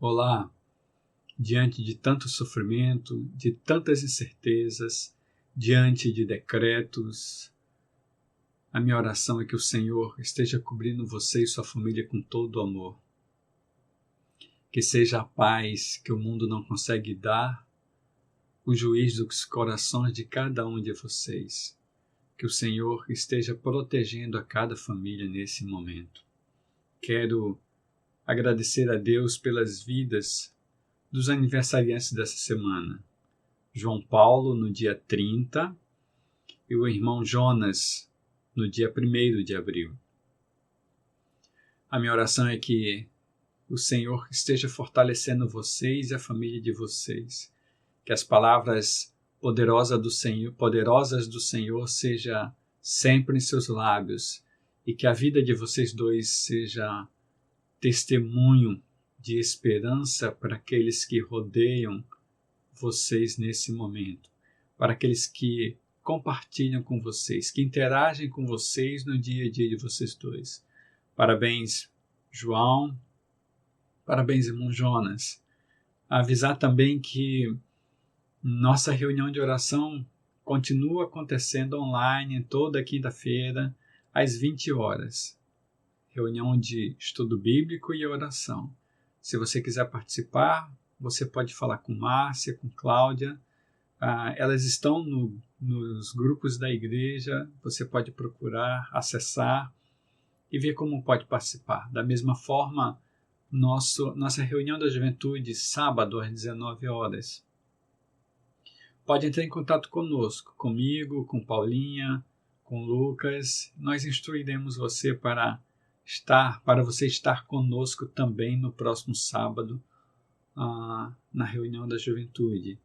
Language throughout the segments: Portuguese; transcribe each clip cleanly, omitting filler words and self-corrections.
Olá, diante de tanto sofrimento, de tantas incertezas, diante de decretos, a minha oração é que o Senhor esteja cobrindo você e sua família com todo o amor. Que seja a paz que o mundo não consegue dar, o juiz dos corações de cada um de vocês. Que o Senhor esteja protegendo a cada família nesse momento. Quero agradecer a Deus pelas vidas dos aniversariantes dessa semana. João Paulo no dia 30 e o irmão Jonas no dia 1º de abril. A minha oração é que o Senhor esteja fortalecendo vocês e a família de vocês. Que as palavras poderosas do Senhor sejam sempre em seus lábios e que a vida de vocês dois seja testemunho de esperança para aqueles que rodeiam vocês nesse momento, para aqueles que compartilham com vocês, que interagem com vocês no dia a dia de vocês dois. Parabéns, João. Parabéns, irmão Jonas. Avisar também que nossa reunião de oração continua acontecendo online toda quinta-feira às 20 horas. Reunião de estudo bíblico e oração. Se você quiser participar, você pode falar com Márcia, com Cláudia. Elas estão nos grupos da igreja. Você pode procurar, acessar e ver como pode participar. Da mesma forma, nossa reunião da juventude, sábado às 19 horas. Pode entrar em contato conosco, comigo, com Paulinha, com Lucas. Nós instruiremos você para você estar conosco também no próximo sábado, na reunião da juventude.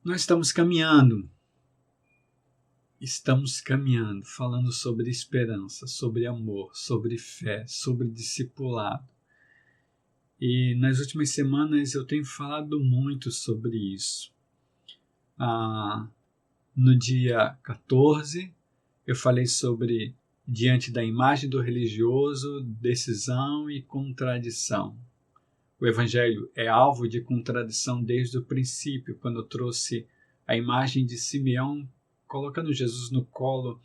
Nós estamos caminhando, falando sobre esperança, sobre amor, sobre fé, sobre discipulado. E nas últimas semanas eu tenho falado muito sobre isso. No dia 14, eu falei sobre diante da imagem do religioso, decisão e contradição. O Evangelho é alvo de contradição desde o princípio, quando eu trouxe a imagem de Simeão colocando Jesus no colo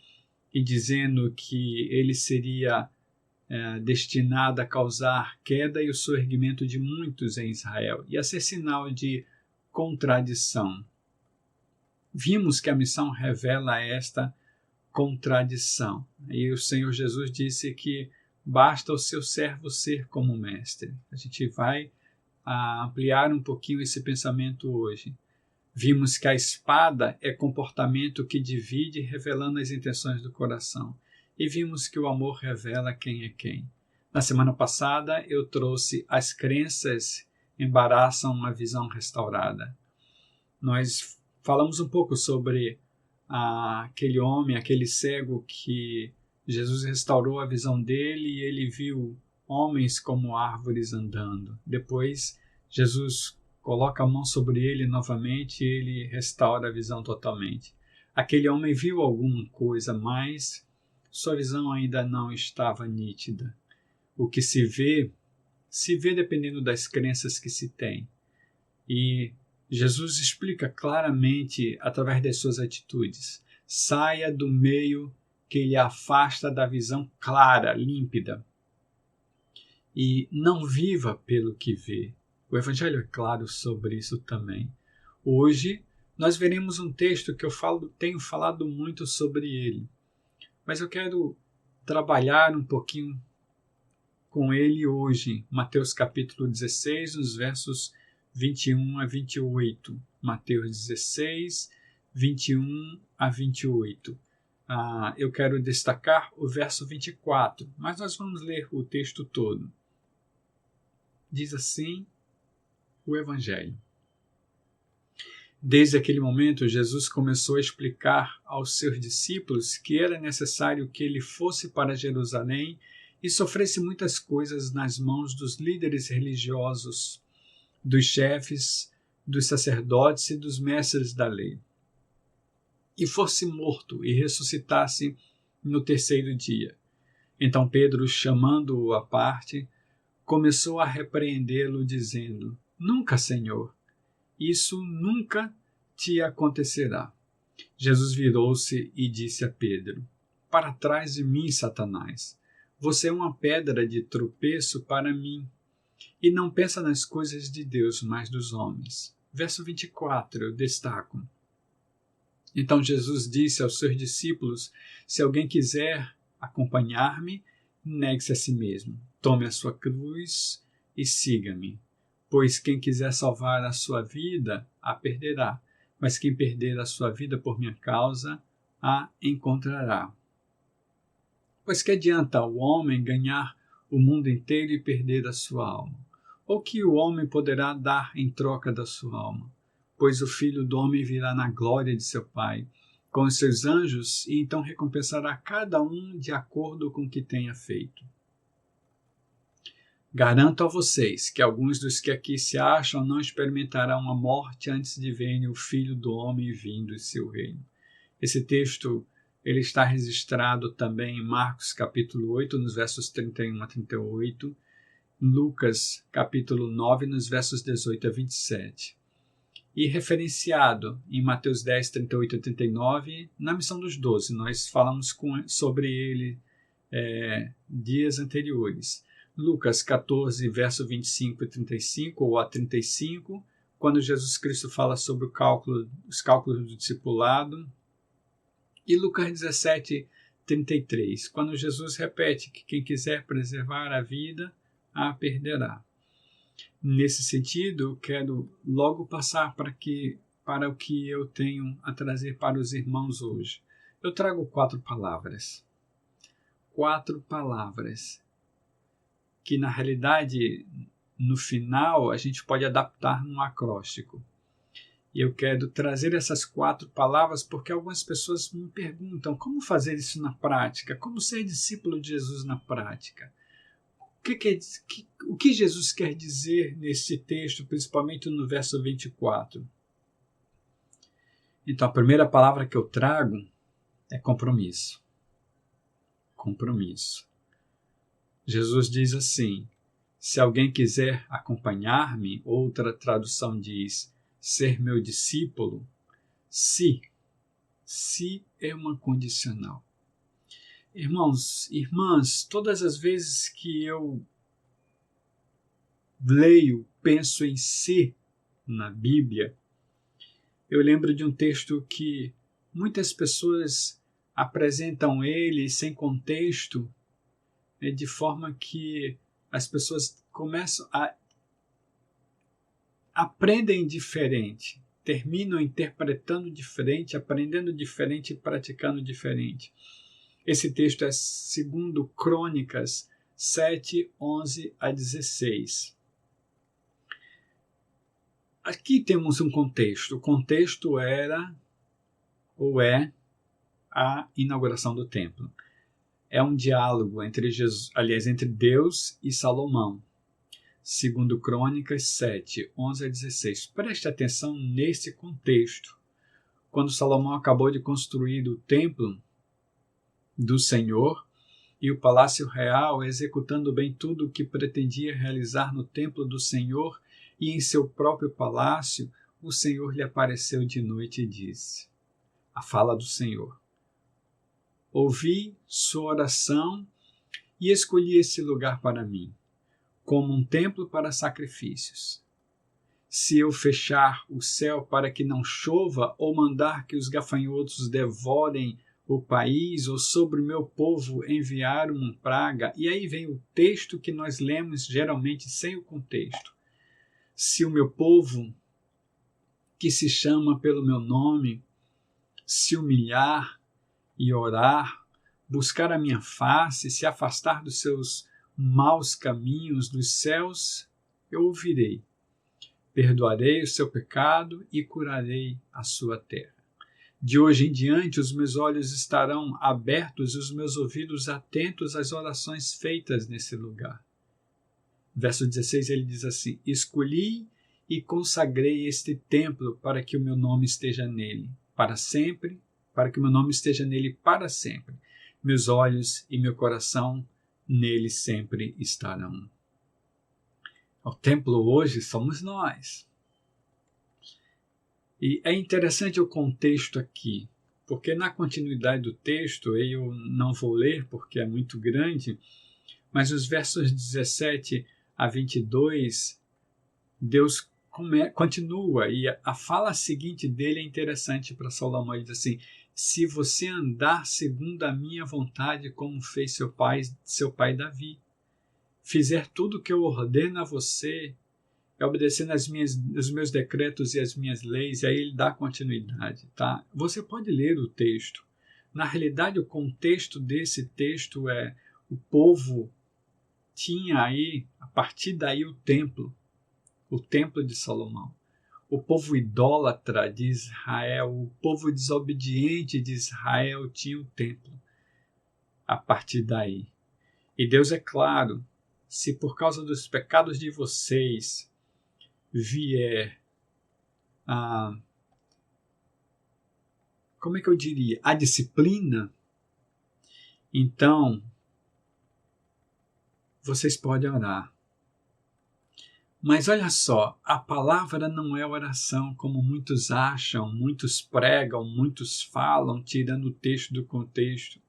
e dizendo que ele seria destinado a causar queda e o surgimento de muitos em Israel, e a ser sinal de contradição. Vimos que a missão revela esta contradição. E o Senhor Jesus disse que basta o seu servo ser como mestre. A gente vai ampliar um pouquinho esse pensamento hoje. Vimos que a espada é comportamento que divide, revelando as intenções do coração. E vimos que o amor revela quem é quem. Na semana passada eu trouxe as crenças embaraçam uma visão restaurada. Nós falamos um pouco sobre aquele homem, aquele cego que Jesus restaurou a visão dele e ele viu homens como árvores andando. Depois, Jesus coloca a mão sobre ele novamente e ele restaura a visão totalmente. Aquele homem viu alguma coisa, mas sua visão ainda não estava nítida. O que se vê dependendo das crenças que se tem. E Jesus explica claramente através das suas atitudes. Saia do meio que lhe afasta da visão clara, límpida. E não viva pelo que vê. O Evangelho é claro sobre isso também. Hoje nós veremos um texto que eu tenho falado muito sobre ele. Mas eu quero trabalhar um pouquinho com ele hoje. Mateus capítulo 16, nos versos 21 a 28. Mateus 16, 21 a 28. Eu quero destacar o verso 24, mas nós vamos ler o texto todo. Diz assim o Evangelho. Desde aquele momento, Jesus começou a explicar aos seus discípulos que era necessário que ele fosse para Jerusalém e sofresse muitas coisas nas mãos dos líderes religiosos, dos chefes, dos sacerdotes e dos mestres da lei, e fosse morto e ressuscitasse no terceiro dia. Então Pedro, chamando-o à parte, começou a repreendê-lo, dizendo: Nunca, Senhor, isso nunca te acontecerá. Jesus virou-se e disse a Pedro: Para trás de mim, Satanás. Você é uma pedra de tropeço para mim, e não pensa nas coisas de Deus, mas dos homens. Verso 24, eu destaco. Então Jesus disse aos seus discípulos: Se alguém quiser acompanhar-me, negue-se a si mesmo, tome a sua cruz e siga-me. Pois quem quiser salvar a sua vida, a perderá, mas quem perder a sua vida por minha causa, a encontrará. Pois que adianta o homem ganhar o mundo inteiro e perder a sua alma? Ou que o homem poderá dar em troca da sua alma? Pois o Filho do Homem virá na glória de seu Pai, com os seus anjos, e então recompensará cada um de acordo com o que tenha feito. Garanto a vocês que alguns dos que aqui se acham não experimentarão a morte antes de verem o Filho do Homem vindo em seu reino. Esse texto ele está registrado também em Marcos capítulo 8, nos versos 31 a 38, Lucas capítulo 9, nos versos 18 a 27. E referenciado em Mateus 10, 38 a 39, na missão dos 12. Nós falamos sobre ele dias anteriores. Lucas 14, verso 25 e 35, ou a 35, quando Jesus Cristo fala sobre os cálculos do discipulado. E Lucas 17, 33, quando Jesus repete que quem quiser preservar a vida, a perderá. Nesse sentido, eu quero logo passar para o que eu tenho a trazer para os irmãos hoje. Eu trago 4 palavras. 4 palavras que, na realidade, no final, a gente pode adaptar num acróstico. E eu quero trazer essas 4 palavras porque algumas pessoas me perguntam como fazer isso na prática, como ser discípulo de Jesus na prática. O que Jesus quer dizer nesse texto, principalmente no verso 24? Então, a primeira palavra que eu trago é compromisso. Compromisso. Jesus diz assim: se alguém quiser acompanhar-me, outra tradução diz ser meu discípulo, se é uma condicional. Irmãos, irmãs, todas as vezes que eu leio, penso em si na Bíblia, eu lembro de um texto que muitas pessoas apresentam ele sem contexto, de forma que as pessoas começam a aprendem diferente, terminam interpretando diferente, aprendendo diferente e praticando diferente. Esse texto é 2 Crônicas 7, 11 a 16. Aqui temos um contexto. O contexto era ou é a inauguração do templo. É um diálogo entre Deus e Salomão. 2 Crônicas 7, 11 a 16. Preste atenção nesse contexto. Quando Salomão acabou de construir o templo do Senhor e o palácio real, executando bem tudo o que pretendia realizar no templo do Senhor e em seu próprio palácio, o Senhor lhe apareceu de noite e disse, a fala do Senhor: ouvi sua oração e escolhi esse lugar para mim, como um templo para sacrifícios. Se eu fechar o céu para que não chova, ou mandar que os gafanhotos devorem o país, ou sobre o meu povo enviar uma praga, e aí vem o texto que nós lemos geralmente sem o contexto. Se o meu povo, que se chama pelo meu nome, se humilhar e orar, buscar a minha face, se afastar dos seus maus caminhos, dos céus, eu ouvirei. Perdoarei o seu pecado e curarei a sua terra. De hoje em diante, os meus olhos estarão abertos e os meus ouvidos atentos às orações feitas nesse lugar. Verso 16, ele diz assim: escolhi e consagrei este templo para que o meu nome esteja nele para sempre, para que o meu nome esteja nele para sempre. Meus olhos e meu coração nele sempre estarão. O templo hoje somos nós. E é interessante o contexto aqui, porque na continuidade do texto, eu não vou ler porque é muito grande, mas os versos 17 a 22, Deus continua, e a fala seguinte dele é interessante para Salomão. Ele diz assim: se você andar segundo a minha vontade, como fez seu pai Davi, fizer tudo o que eu ordeno a você, obedecendo os meus decretos e as minhas leis, e aí ele dá continuidade, tá? Você pode ler o texto. Na realidade, o contexto desse texto é: o povo tinha aí, a partir daí, o templo de Salomão. O povo idólatra de Israel, o povo desobediente de Israel tinha o templo a partir daí. E Deus é claro: se por causa dos pecados de vocês vier como é que eu diria? A disciplina, então vocês podem orar. Mas olha só, a palavra não é oração como muitos acham, muitos pregam, muitos falam, tirando o texto do contexto.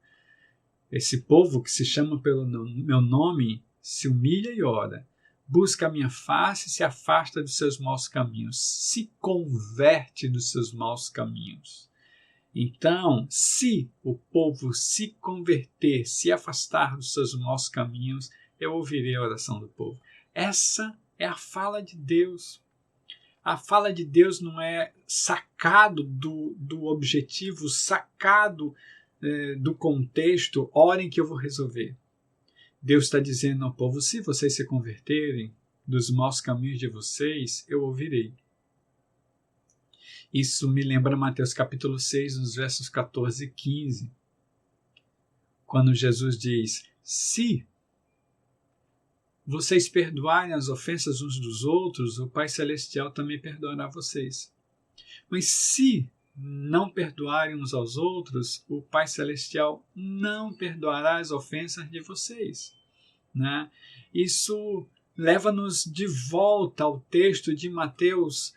Esse povo que se chama pelo meu nome se humilha e ora, busca a minha face e se afasta dos seus maus caminhos, se converte dos seus maus caminhos. Então, se o povo se converter, se afastar dos seus maus caminhos, eu ouvirei a oração do povo. Essa é a fala de Deus. A fala de Deus não é sacado do objetivo, sacado do contexto, orem que eu vou resolver. Deus está dizendo ao povo: se vocês se converterem dos maus caminhos de vocês, eu ouvirei. Isso me lembra Mateus capítulo 6, nos versos 14 e 15, quando Jesus diz: se vocês perdoarem as ofensas uns dos outros, o Pai Celestial também perdoará vocês. Mas se não perdoarem uns aos outros, o Pai Celestial não perdoará as ofensas de vocês. Né? Isso leva-nos de volta ao texto de Mateus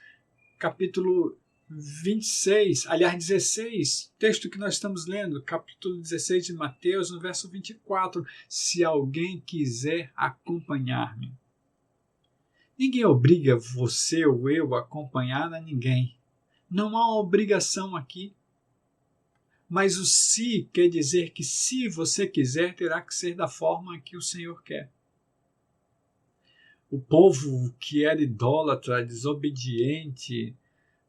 capítulo 26, aliás 16, texto que nós estamos lendo, capítulo 16 de Mateus, no verso 24. Se alguém quiser acompanhar-me. Ninguém obriga você ou eu a acompanhar a ninguém. Não há obrigação aqui. Mas o se quer dizer que se você quiser, terá que ser da forma que o Senhor quer. O povo que era idólatra, desobediente,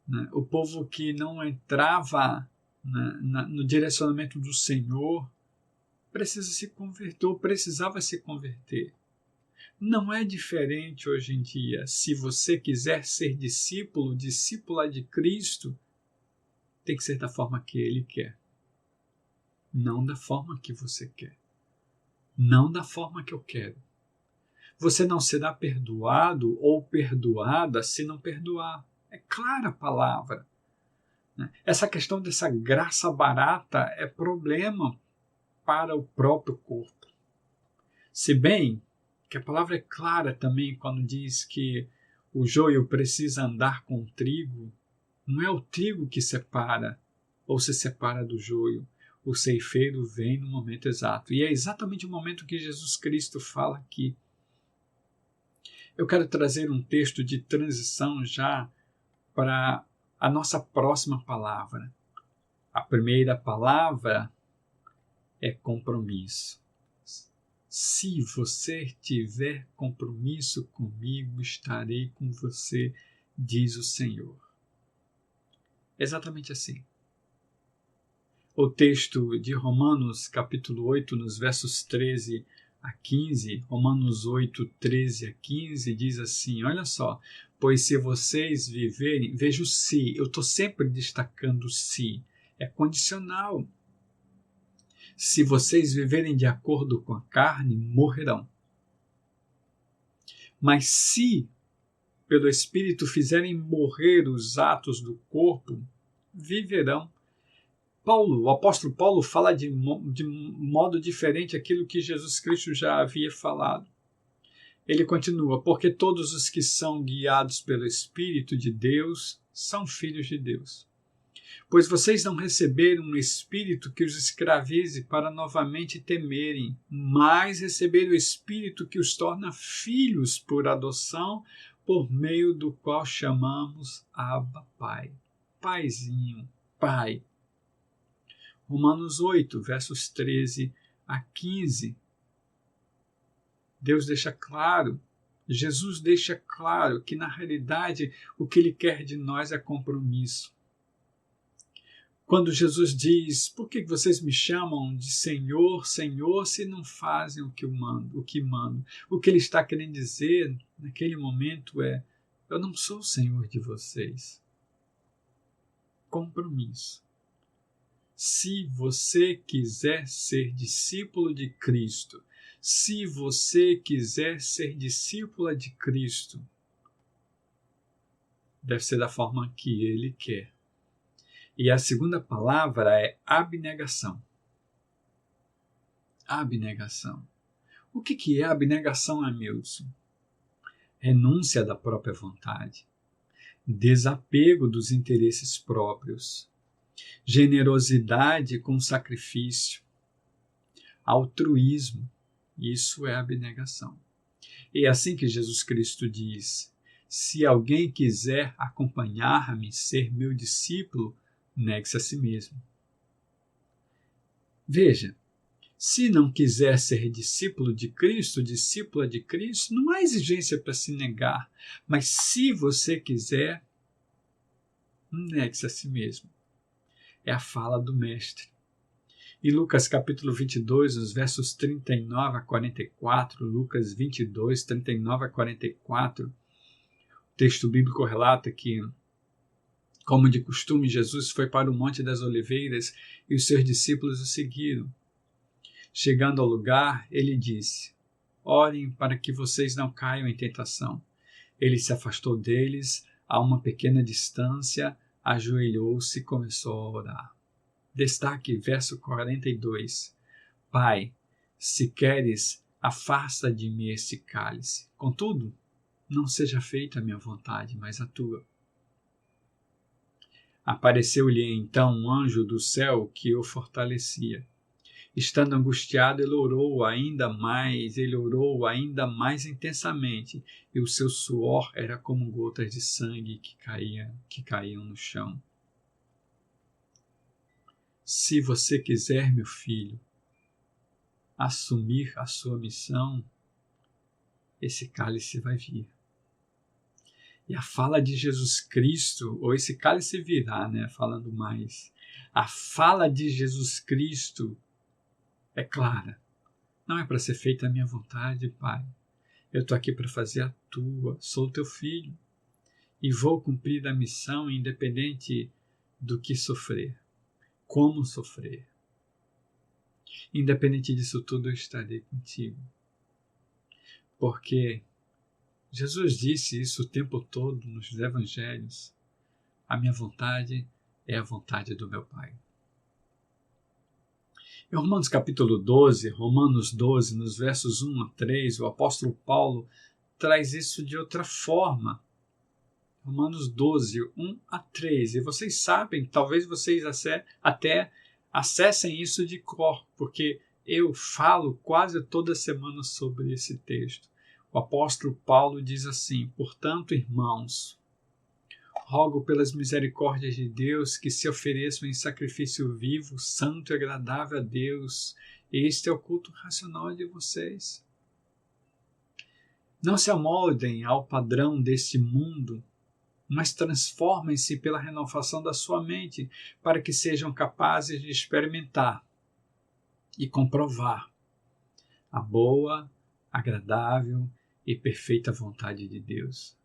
né? O povo que não entrava no direcionamento do Senhor precisa se converter, ou precisava se converter. Não é diferente hoje em dia. Se você quiser ser discípulo, discípula de Cristo, tem que ser da forma que Ele quer. Não da forma que você quer. Não da forma que eu quero. Você não será perdoado ou perdoada se não perdoar. É clara a palavra. Essa questão dessa graça barata é problema para o próprio corpo. Se bem que a palavra é clara também quando diz que o joio precisa andar com o trigo, não é o trigo que separa ou se separa do joio. O ceifeiro vem no momento exato. E é exatamente o momento que Jesus Cristo fala aqui. Eu quero trazer um texto de transição já para a nossa próxima palavra. A primeira palavra é compromisso. Se você tiver compromisso comigo, estarei com você, diz o Senhor. Exatamente assim. O texto de Romanos, capítulo 8, nos versos 13 a 15, Romanos 8, 13 a 15, diz assim, olha só: pois se vocês viverem, veja o se, eu estou sempre destacando o se, é condicional. Se vocês viverem de acordo com a carne, morrerão. Mas se pelo Espírito fizerem morrer os atos do corpo, viverão. O apóstolo Paulo fala de modo diferente aquilo que Jesus Cristo já havia falado. Ele continua, porque todos os que são guiados pelo Espírito de Deus são filhos de Deus. Pois vocês não receberam um espírito que os escravize para novamente temerem, mas receberam o espírito que os torna filhos por adoção, por meio do qual chamamos Abba, Pai. Paizinho, Pai. Romanos 8, versos 13 a 15. Deus deixa claro, Jesus deixa claro que na realidade o que Ele quer de nós é compromisso. Quando Jesus diz, por que vocês me chamam de Senhor, Senhor, se não fazem o que mando? O que Ele está querendo dizer naquele momento é, eu não sou o Senhor de vocês. Compromisso. Se você quiser ser discípulo de Cristo, se você quiser ser discípula de Cristo, deve ser da forma que Ele quer. E a segunda palavra é abnegação. Abnegação. O que é abnegação, Hamilton? Renúncia da própria vontade, desapego dos interesses próprios, generosidade com sacrifício, altruísmo. Isso é abnegação. E é assim que Jesus Cristo diz, se alguém quiser acompanhar-me, ser meu discípulo, negue-se a si mesmo. Veja, se não quiser ser discípulo de Cristo, discípula de Cristo, não há exigência para se negar. Mas se você quiser, negue-se a si mesmo. É a fala do Mestre. Em Lucas capítulo 22, nos versos 39 a 44, Lucas 22, 39 a 44, o texto bíblico relata que, como de costume, Jesus foi para o Monte das Oliveiras e os seus discípulos o seguiram. Chegando ao lugar, ele disse, orem para que vocês não caiam em tentação. Ele se afastou deles a uma pequena distância, ajoelhou-se e começou a orar. Destaque verso 42. Pai, se queres, afasta de mim esse cálice. Contudo, não seja feita a minha vontade, mas a tua. Apareceu-lhe então um anjo do céu que o fortalecia. Estando angustiado, ele orou ainda mais intensamente, e o seu suor era como gotas de sangue que caíam no chão. Se você quiser, meu filho, assumir a sua missão, esse cálice vai vir. E a fala de Jesus Cristo, ou esse cálice virá, falando mais, a fala de Jesus Cristo é clara. Não é para ser feita a minha vontade, Pai. Eu estou aqui para fazer a tua. Sou teu filho. E vou cumprir a missão independente do que sofrer. Como sofrer. Independente disso tudo, eu estarei contigo. Porque Jesus disse isso o tempo todo nos evangelhos. A minha vontade é a vontade do meu Pai. Em Romanos capítulo 12, nos versos 1 a 3, o apóstolo Paulo traz isso de outra forma. Romanos 12, 1 a 3. E vocês sabem, talvez vocês até acessem isso de cor, porque eu falo quase toda semana sobre esse texto. O apóstolo Paulo diz assim, portanto, irmãos, rogo pelas misericórdias de Deus que se ofereçam em sacrifício vivo, santo e agradável a Deus. Este é o culto racional de vocês. Não se amoldem ao padrão deste mundo, mas transformem-se pela renovação da sua mente, para que sejam capazes de experimentar e comprovar a boa, agradável e perfeita vontade de Deus.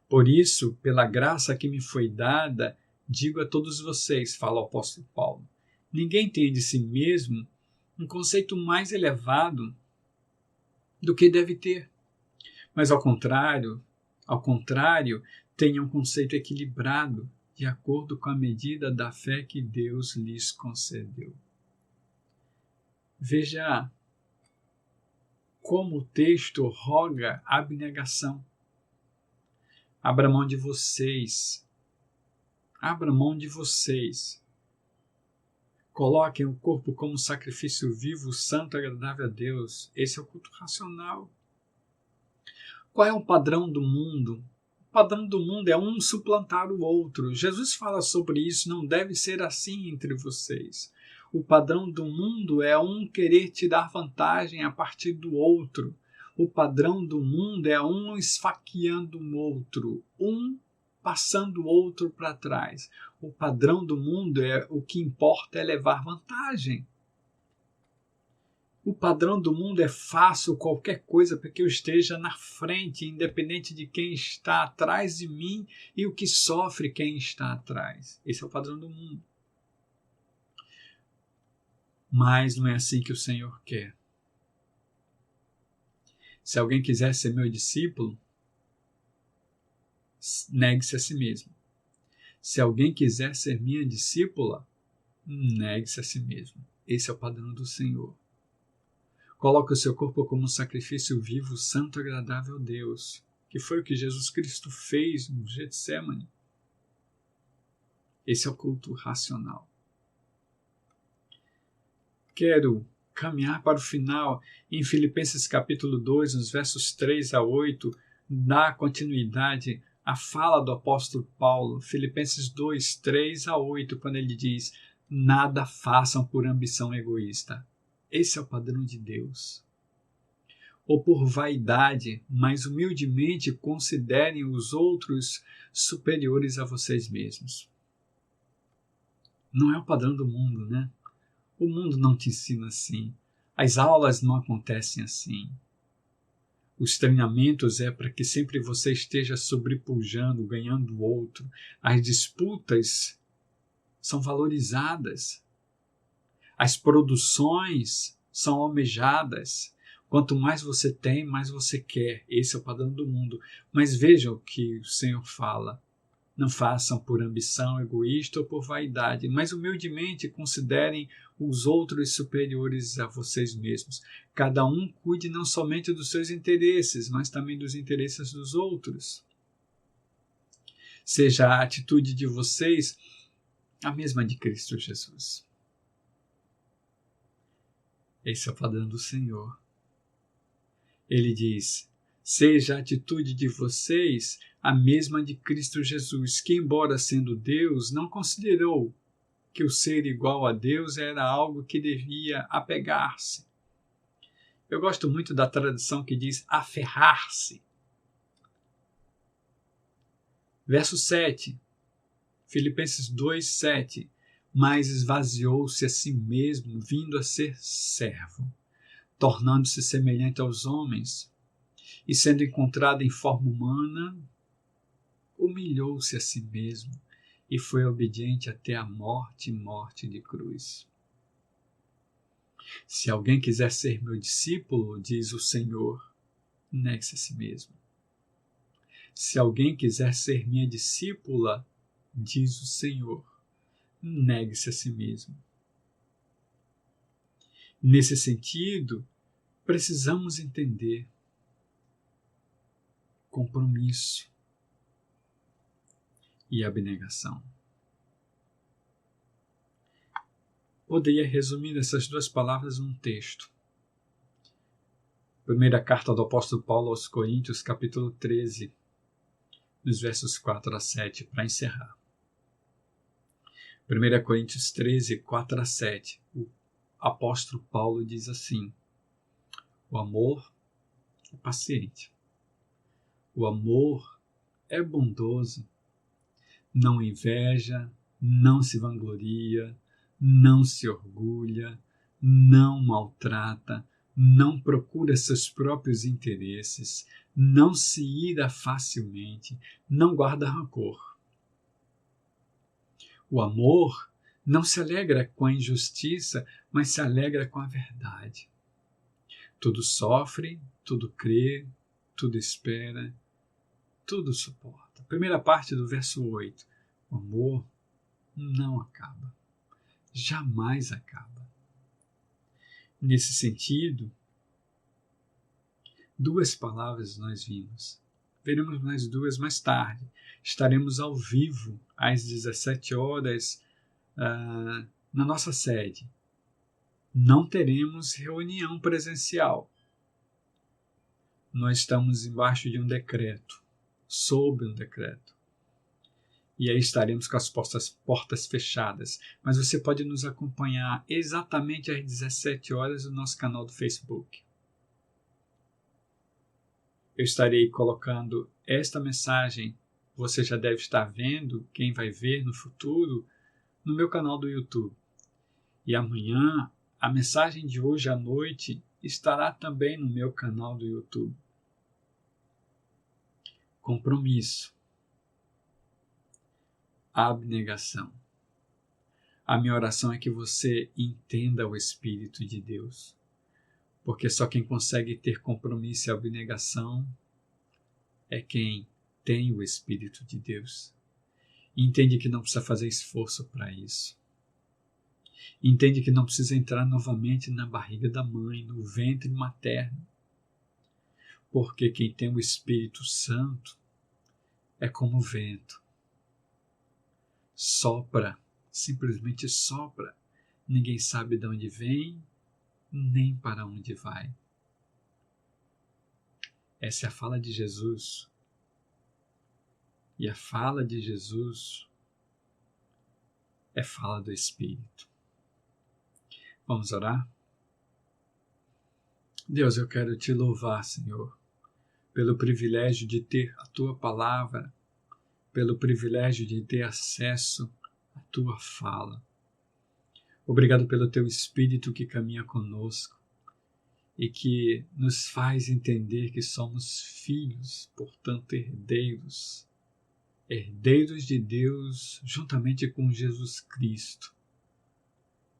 Por isso, pela graça que me foi dada, digo a todos vocês, fala o apóstolo Paulo, ninguém tem de si mesmo um conceito mais elevado do que deve ter, mas ao contrário, tenha um conceito equilibrado, de acordo com a medida da fé que Deus lhes concedeu. Veja como o texto roga abnegação. Abra mão de vocês. Abra mão de vocês. Coloquem o corpo como sacrifício vivo, santo, agradável a Deus. Esse é o culto racional. Qual é o padrão do mundo? O padrão do mundo é um suplantar o outro. Jesus fala sobre isso, não deve ser assim entre vocês. O padrão do mundo é um querer tirar vantagem a partir do outro. O padrão do mundo é um esfaqueando o outro, um passando o outro para trás. O padrão do mundo é o que importa é levar vantagem. O padrão do mundo é faço qualquer coisa para que eu esteja na frente, independente de quem está atrás de mim e o que sofre quem está atrás. Esse é o padrão do mundo. Mas não é assim que o Senhor quer. Se alguém quiser ser meu discípulo, negue-se a si mesmo. Se alguém quiser ser minha discípula, negue-se a si mesmo. Esse é o padrão do Senhor. Coloque o seu corpo como um sacrifício vivo, santo e agradável a Deus, que foi o que Jesus Cristo fez no Getsemane. Esse é o culto racional. Quero caminhar para o final. Em Filipenses capítulo 2, nos versos 3 a 8, dá continuidade à fala do apóstolo Paulo. Filipenses 2, 3 a 8, quando ele diz: nada façam por ambição egoísta. Esse é o padrão de Deus. Ou por vaidade, mas humildemente considerem os outros superiores a vocês mesmos. Não é o padrão do mundo, né? O mundo não te ensina assim. As aulas não acontecem assim. Os treinamentos é para que sempre você esteja sobrepujando, ganhando o outro. As disputas são valorizadas. As produções são almejadas. Quanto mais você tem, mais você quer. Esse é o padrão do mundo. Mas vejam o que o Senhor fala. Não façam por ambição egoísta ou por vaidade, mas humildemente considerem os outros superiores a vocês mesmos. Cada um cuide não somente dos seus interesses, mas também dos interesses dos outros. Seja a atitude de vocês a mesma de Cristo Jesus. Esse é o padrão do Senhor. Ele diz: seja a atitude de vocês a mesma de Cristo Jesus, que, embora sendo Deus, não considerou que o ser igual a Deus era algo que devia apegar-se. Eu gosto muito da tradução que diz aferrar-se. Verso 7, Filipenses 2, 7. Mas esvaziou-se a si mesmo, vindo a ser servo, tornando-se semelhante aos homens, e sendo encontrado em forma humana, humilhou-se a si mesmo e foi obediente até a morte e morte de cruz. Se alguém quiser ser meu discípulo, diz o Senhor, negue-se a si mesmo. Se alguém quiser ser minha discípula, diz o Senhor, negue-se a si mesmo. Nesse sentido, precisamos entender compromisso e abnegação. Poderia resumir essas duas palavras num texto. Primeira carta do apóstolo Paulo aos Coríntios, capítulo 13, nos versos 4 a 7, para encerrar. 1 Coríntios 13, 4 a 7, o apóstolo Paulo diz assim: o amor é paciente, o amor é bondoso, não inveja, não se vangloria, não se orgulha, não maltrata, não procura seus próprios interesses, não se ira facilmente, não guarda rancor. O amor não se alegra com a injustiça, mas se alegra com a verdade. Tudo sofre, tudo crê, tudo espera, tudo suporta. Primeira parte do verso 8. O amor não acaba. Jamais acaba. Nesse sentido, 2 palavras nós vimos. Veremos mais 2 mais tarde. Estaremos ao vivo às 17 horas na nossa sede. Não teremos reunião presencial. Nós estamos embaixo de um decreto, sob um decreto. E aí estaremos com as portas fechadas. Mas você pode nos acompanhar exatamente às 17 horas no nosso canal do Facebook. Eu estarei colocando esta mensagem, você já deve estar vendo, quem vai ver no futuro, no meu canal do YouTube. E amanhã, a mensagem de hoje à noite estará também no meu canal do YouTube. Compromisso. Abnegação. A minha oração é que você entenda o Espírito de Deus, porque só quem consegue ter compromisso e abnegação é quem tem o Espírito de Deus. Entende que não precisa fazer esforço para isso. Entende que não precisa entrar novamente na barriga da mãe, no ventre materno, porque quem tem o Espírito Santo é como o vento. Sopra, simplesmente sopra. Ninguém sabe de onde vem, nem para onde vai. Essa é a fala de Jesus. E a fala de Jesus é fala do Espírito. Vamos orar? Deus, eu quero te louvar, Senhor, pelo privilégio de ter a Tua palavra, pelo privilégio de ter acesso à Tua fala. Obrigado pelo Teu Espírito que caminha conosco e que nos faz entender que somos filhos, portanto herdeiros de Deus juntamente com Jesus Cristo,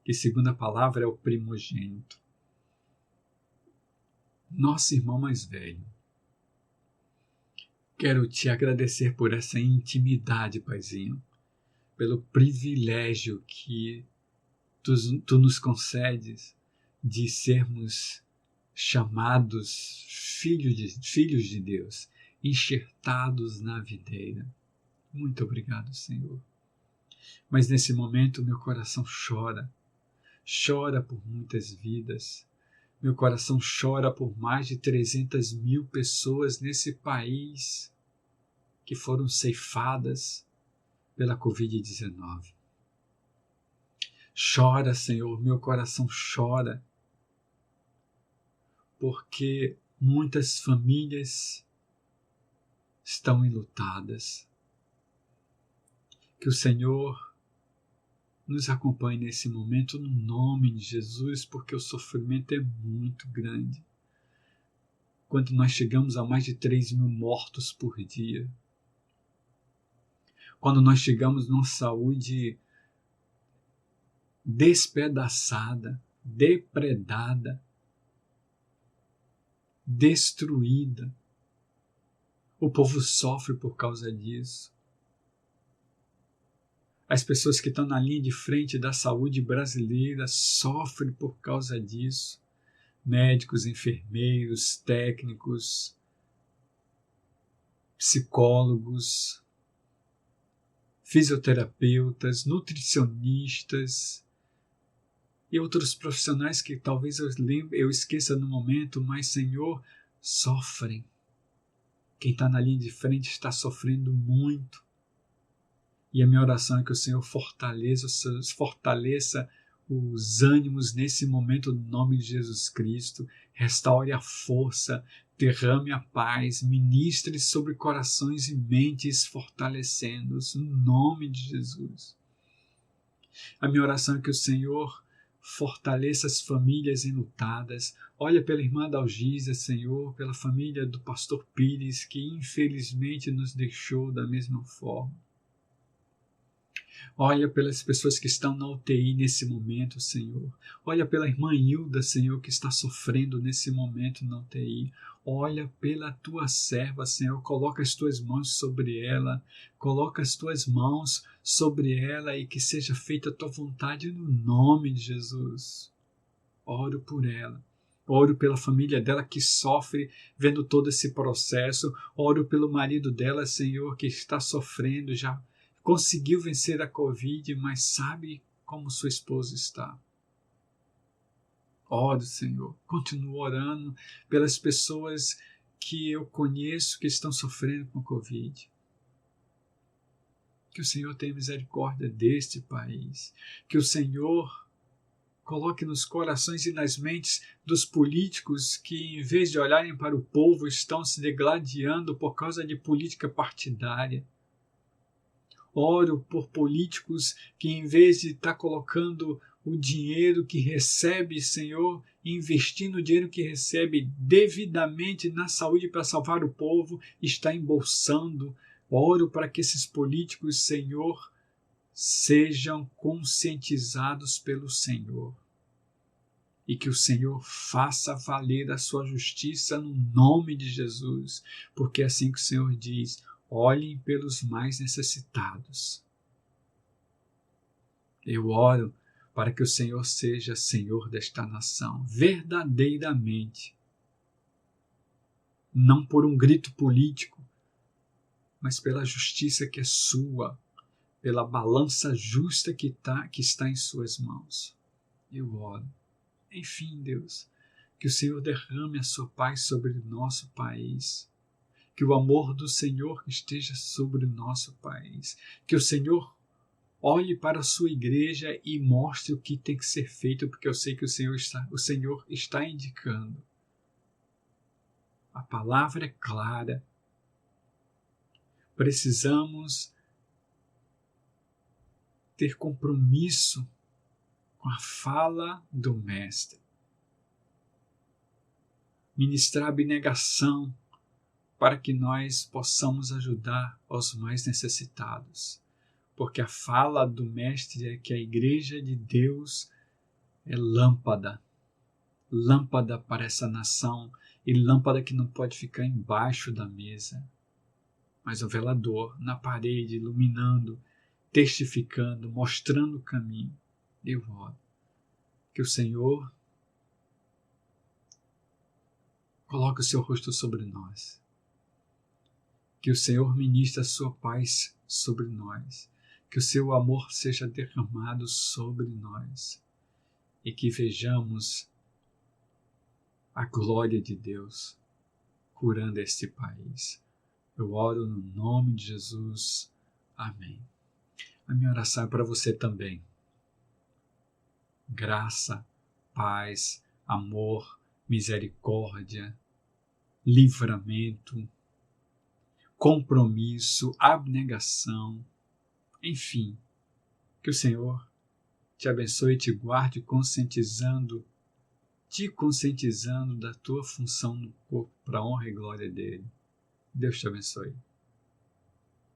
que segundo a palavra é o primogênito, nosso irmão mais velho. Quero te agradecer por essa intimidade, Paizinho, pelo privilégio que tu nos concedes de sermos chamados filhos de Deus, enxertados na videira. Muito obrigado, Senhor. Mas nesse momento meu coração chora por muitas vidas. Meu coração chora por mais de 300.000 pessoas nesse país que foram ceifadas pela Covid-19. Chora, Senhor, meu coração chora, porque muitas famílias estão enlutadas. Que o Senhor nos acompanhe nesse momento no nome de Jesus, porque o sofrimento é muito grande. Quando nós chegamos a mais de 3.000 mortos por dia, quando nós chegamos numa saúde despedaçada, depredada, destruída, o povo sofre por causa disso. As pessoas que estão na linha de frente da saúde brasileira sofrem por causa disso. Médicos, enfermeiros, técnicos, psicólogos, fisioterapeutas, nutricionistas e outros profissionais que talvez eu esqueça no momento, mas, Senhor, sofrem. Quem está na linha de frente está sofrendo muito. E a minha oração é que o Senhor fortaleça os ânimos nesse momento no nome de Jesus Cristo, restaure a força, derrame a paz, ministre sobre corações e mentes fortalecendo-os no nome de Jesus. A minha oração é que o Senhor fortaleça as famílias enlutadas. Olha pela irmã Dalgisa, Senhor, pela família do pastor Pires, que infelizmente nos deixou da mesma forma. Olha pelas pessoas que estão na UTI nesse momento, Senhor. Olha pela irmã Hilda, Senhor, que está sofrendo nesse momento na UTI. Olha pela tua serva, Senhor. Coloca as tuas mãos sobre ela. Coloca as tuas mãos sobre ela e que seja feita a tua vontade no nome de Jesus. Oro por ela. Oro pela família dela que sofre vendo todo esse processo. Oro pelo marido dela, Senhor, que está sofrendo, já conseguiu vencer a Covid, mas sabe como sua esposa está. Oro, Senhor, continuo orando pelas pessoas que eu conheço que estão sofrendo com a Covid. Que o Senhor tenha misericórdia deste país. Que o Senhor coloque nos corações e nas mentes dos políticos que, em vez de olharem para o povo, estão se degladiando por causa de política partidária. Oro por políticos que, em vez de estar colocando o dinheiro que recebe, Senhor, investindo o dinheiro que recebe devidamente na saúde para salvar o povo, está embolsando. Oro para que esses políticos, Senhor, sejam conscientizados pelo Senhor e que o Senhor faça valer a sua justiça no nome de Jesus, porque é assim que o Senhor diz: olhem pelos mais necessitados. Eu oro para que o Senhor seja Senhor desta nação, verdadeiramente, não por um grito político, mas pela justiça que é sua, pela balança justa que está em suas mãos. Eu oro. Enfim, Deus, que o Senhor derrame a sua paz sobre o nosso país, que o amor do Senhor esteja sobre o nosso país, que o Senhor olhe para a sua igreja e mostre o que tem que ser feito, porque eu sei que o Senhor está indicando. A palavra é clara. Precisamos ter compromisso com a fala do Mestre. Ministrar abnegação para que nós possamos ajudar os mais necessitados. Porque a fala do Mestre é que a igreja de Deus é lâmpada para essa nação, e lâmpada que não pode ficar embaixo da mesa, mas um velador na parede, iluminando, testificando, mostrando o caminho. Eu oro que o Senhor coloque o seu rosto sobre nós, que o Senhor ministre a sua paz sobre nós, que o seu amor seja derramado sobre nós e que vejamos a glória de Deus curando este país. Eu oro no nome de Jesus. Amém. A minha oração é para você também. Graça, paz, amor, misericórdia, livramento, compromisso, abnegação, enfim, que o Senhor te abençoe e te guarde te conscientizando da tua função no corpo para a honra e glória dele. Deus te abençoe.